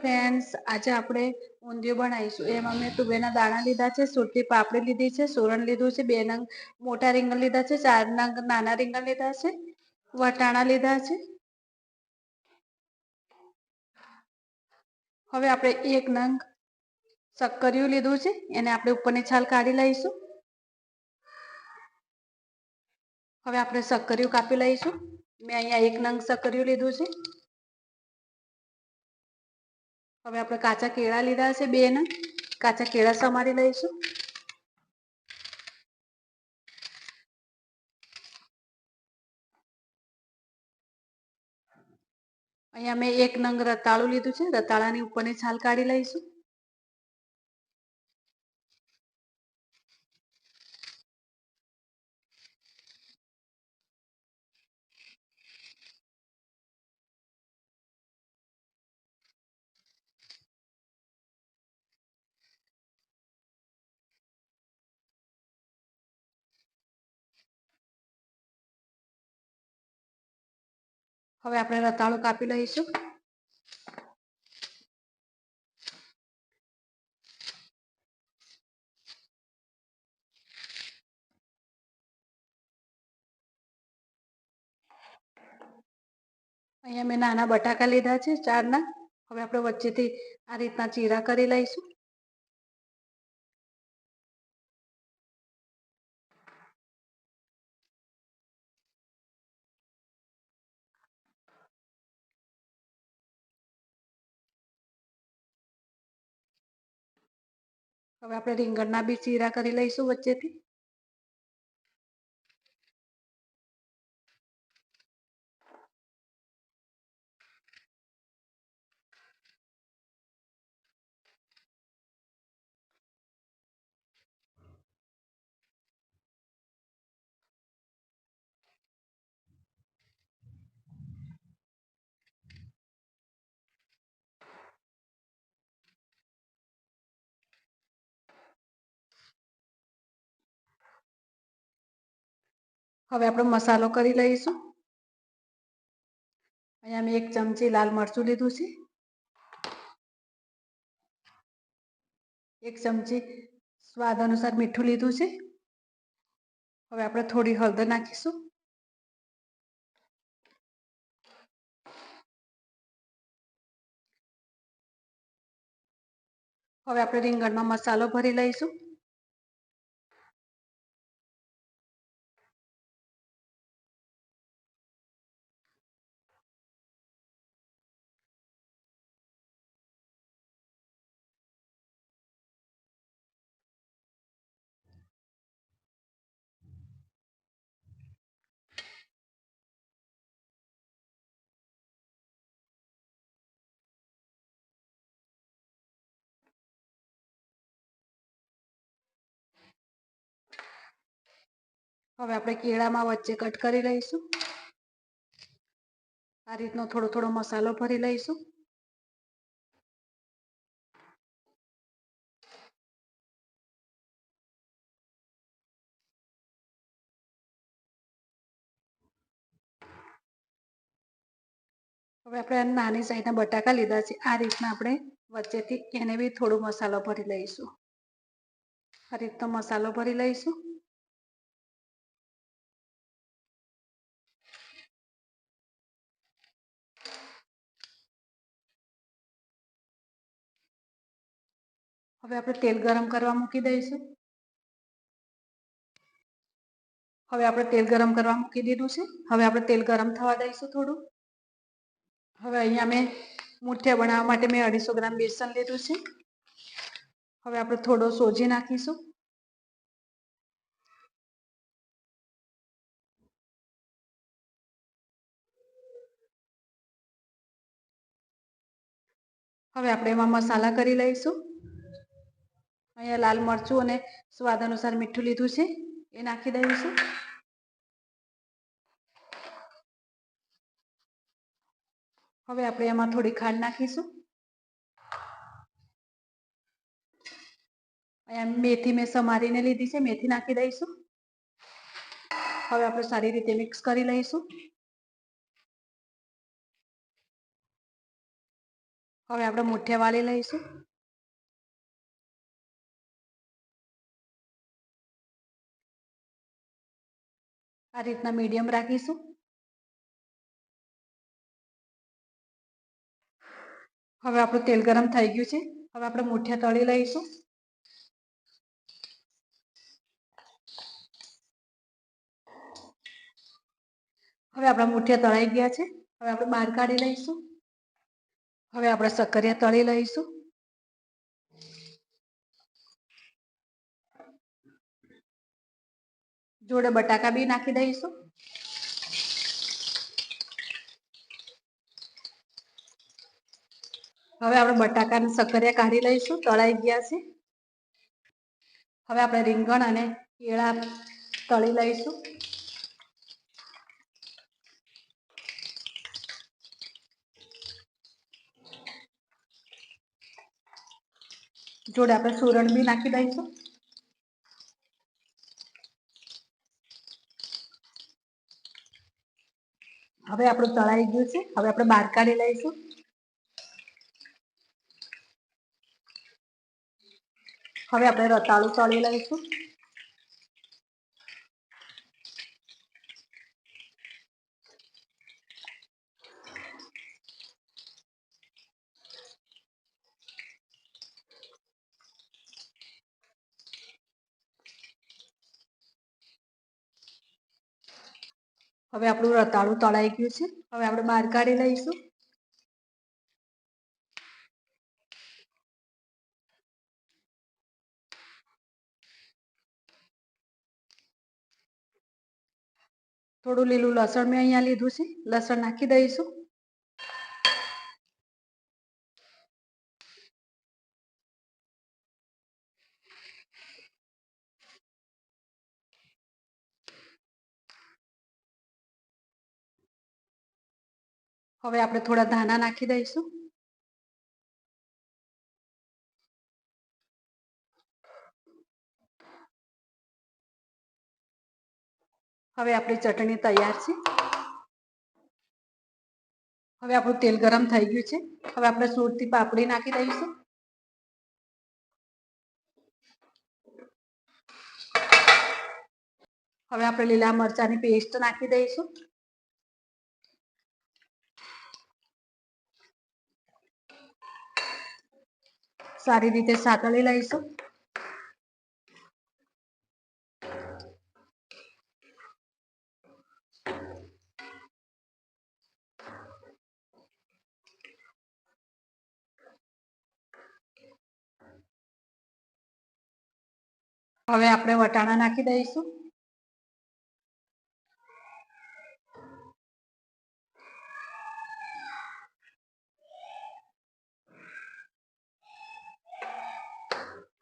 Friends, આજે આપણે ઊંધિયું બનાવીશું. એમાં મેં તુવેરના દાણા લીધા છે, સુરતી પાપડી લીધી છે, સુરણ લીધું છે, 2 નંગ મોટા રીંગણ લીધા છે, 4 નંગ નાના રીંગણ લીધા છે, વટાણા લીધા છે. હવે આપણે 1 નંગ શક્કરિયું લીધું છે, એને આપણે ઉપરની છાલ કાઢી લઈશું. હવે આપણે શક્કરિયું કાપી લઈશું. મેં અહીંયા 1 નંગ શક્કરિયું લીધું છે. હવે આપણે કાચા કેળા લીધા છે, 2 નંગ કાચા કેળા સમારી લઈશું. અહીંયા મેં 1 નંગ રતાળું લીધું છે, રતાળાની ઉપરની છાલ કાઢી લઈશું. હવે આપણે રતાળું કાપી લઈશું. અહીંયા મેં નાના બટાકા લીધા છે, 4 નંગ. હવે આપણે વચ્ચેથી આ રીતના ચીરા કરી લઈશું. હવે આપણે રીંગણના બી ચીરા કરી લઈશું વચ્ચેથી. હવે આપણે મસાલો કરી લઈશું. અહીંયા મેં 1 ચમચી લાલ મરચું લીધું છે, 1 ચમચી સ્વાદ અનુસાર મીઠું લીધું છે. હવે આપણે થોડી હળદર નાખીશું. હવે આપણે રીંગણમાં મસાલો ભરી લઈશું. હવે આપણે કેળામાં વચ્ચે કટ કરી લઈશું. આ રીતનો થોડો થોડો મસાલો ભરી લઈશું. હવે આપણે નાની સાઈઝના બટાકા લીધા છે, આ રીતના આપણે વચ્ચેથી એને બી થોડો મસાલો ભરી લઈશું. આ રીતનો મસાલો ભરી લઈશું. હવે આપણે તેલ ગરમ કરવા મૂકી દઈશું. હવે આપણે તેલ ગરમ કરવા મૂકી દીધું છે. હવે આપણે તેલ ગરમ થવા દઈશું થોડું. હવે અહીંયા મેં મુઠિયા બનાવવા માટે મેં 250 ગ્રામ બેસન લીધું છે. હવે આપણે થોડો સોજી નાખીશું. હવે આપણે એમાં મસાલા કરી લઈશું. અહીંયા લાલ મરચું અને સ્વાદ અનુસાર મીઠું લીધું છે, એ નાખી દઈશું. હવે આપણે એમાં થોડી ખાંડ નાખીશું. અહીંયા મેથી મેં સમારીને લીધી છે, મેથી નાખી દઈશું. હવે આપણે સારી રીતે મિક્સ કરી લઈશું. હવે આપણે મુઠિયા વાળી લઈશું. આ રીતના મીડિયમ રાખીશું. હવે આપણું તેલ ગરમ થઈ ગયું છે. હવે આપણે મુઠિયા તળી લઈશું. હવે આપણા મુઠિયા તળાઈ ગયા છે. હવે આપણે બહાર કાઢી લઈશું. હવે આપણે શક્કરિયા તળી લઈશું. જોડે બટાકા બી નાખી દઈશું. હવે આપણે બટાકા અને શક્કરિયા કાઢી લઈશું. તળાઈ ગયા છે. હવે આપણે રીંગણ અને કેળા તળી લઈશું. જોડે આપણે સુરણ બી નાખી દઈશું. હવે આપણું તળાઈ ગયું છે. હવે આપણે બહાર કાઢી લઈશું. હવે આપણે રતાળું તળી લઈશું. હવે આપણું રતાળું તળાઈ ગયું છે. હવે આપણે બહાર કાઢી લઈશું. થોડું લીલું લસણ મેં અહીંયા લીધું છે. લસણ નાખી દઈશું. હવે આપણે થોડા ધાણા નાખી દઈશું. હવે આપણી ચટણી તૈયાર છે. હવે આપણું તેલ ગરમ થઈ ગયું છે. હવે આપણે સૂરતી પાપડી નાખી દઈશું. હવે આપણે લીલા મરચાંની પેસ્ટ નાખી દઈશું. સારી રીતે સાતળી લઈશું. હવે આપણે વટાણા નાખી દઈશું.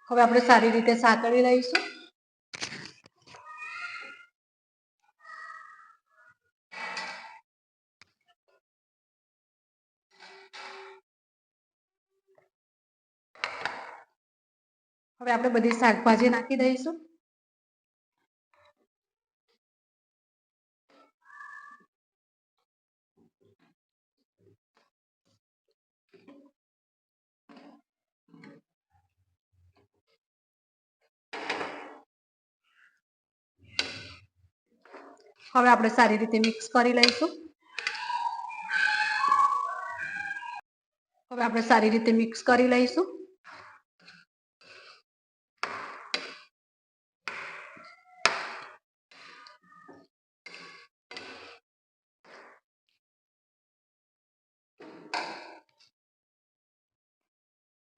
હવે આપણે સારી રીતે સાતળી લઈશું. હવે આપણે બધી શાકભાજી નાખી દઈશું. હવે આપણે સારી રીતે મિક્સ કરી લઈશું. હવે આપણે સારી રીતે મિક્સ કરી લઈશું.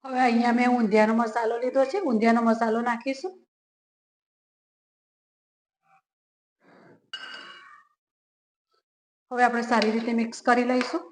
હવે અહીંયા મેં ઊંધિયાનો મસાલો લીધો છે. ઊંધિયાનો મસાલો નાખીશું. હવે આપણે સારી રીતે મિક્સ કરી લઈશું.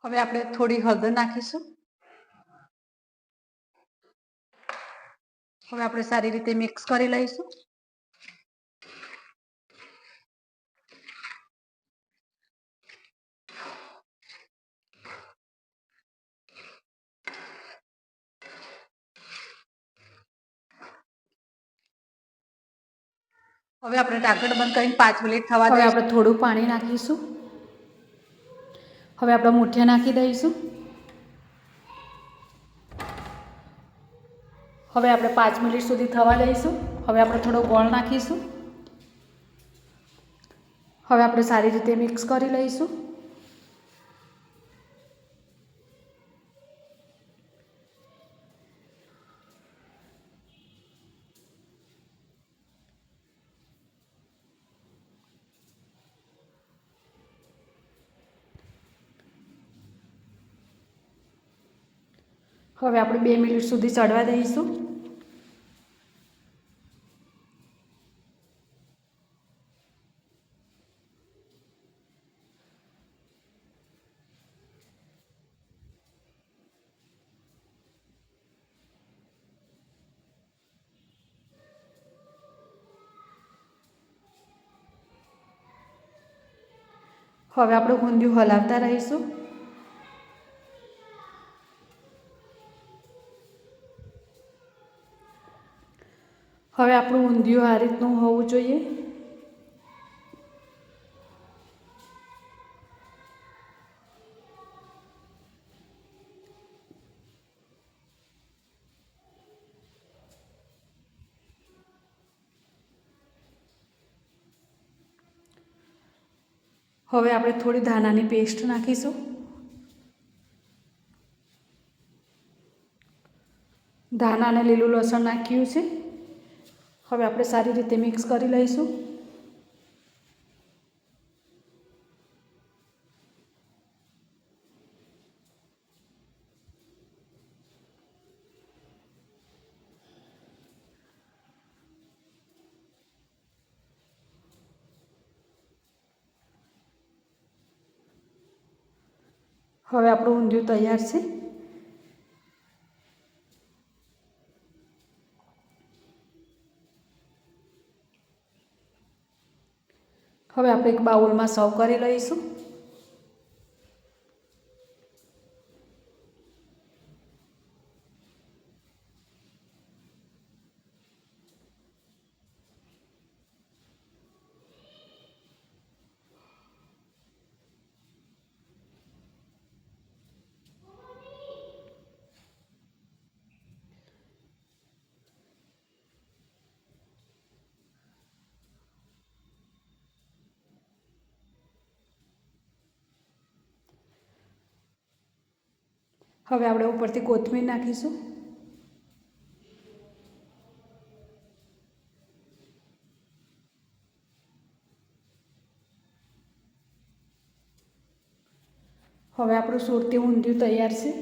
હવે આપણે થોડી હળદર નાખીશું. હવે આપણે સારી રીતે મિક્સ કરી લઈશું. હવે આપણે ઢાંકણ બંધ કરીને 5 મિનિટ થવા દઈએ. હવે આપણે થોડું પાણી નાખીશું. હવે આપણે મુઠિયા નાખી દઈશું. હવે આપણે 5 મિનિટ સુધી થવા દઈશું. હવે આપણે થોડો ગોળ નાખીશું. હવે આપણે સારી રીતે મિક્સ કરી લઈશું. હવે આપણે 2 મિનિટ સુધી ચડવા દઈશું. હવે આપણે ઊંધિયું હલાવતા રહીશું. હવે આપણું ઊંધિયું આ રીતનું હોવું જોઈએ. હવે આપણે થોડી ધાણાની પેસ્ટ નાખીશું. ધાણા અને લીલું લસણ નાખ્યું છે. હવે આપણે સારી રીતે મિક્સ કરી લઈશું. હવે આપણું ઊંધિયું તૈયાર છે. હવે આપણે એક બાઉલમાં સર્વ કરી લઈશું. હવે આપણે ઉપરથી કોથમીર નાખીશું. હવે આપણું સુરતી ઊંધિયું તૈયાર છે.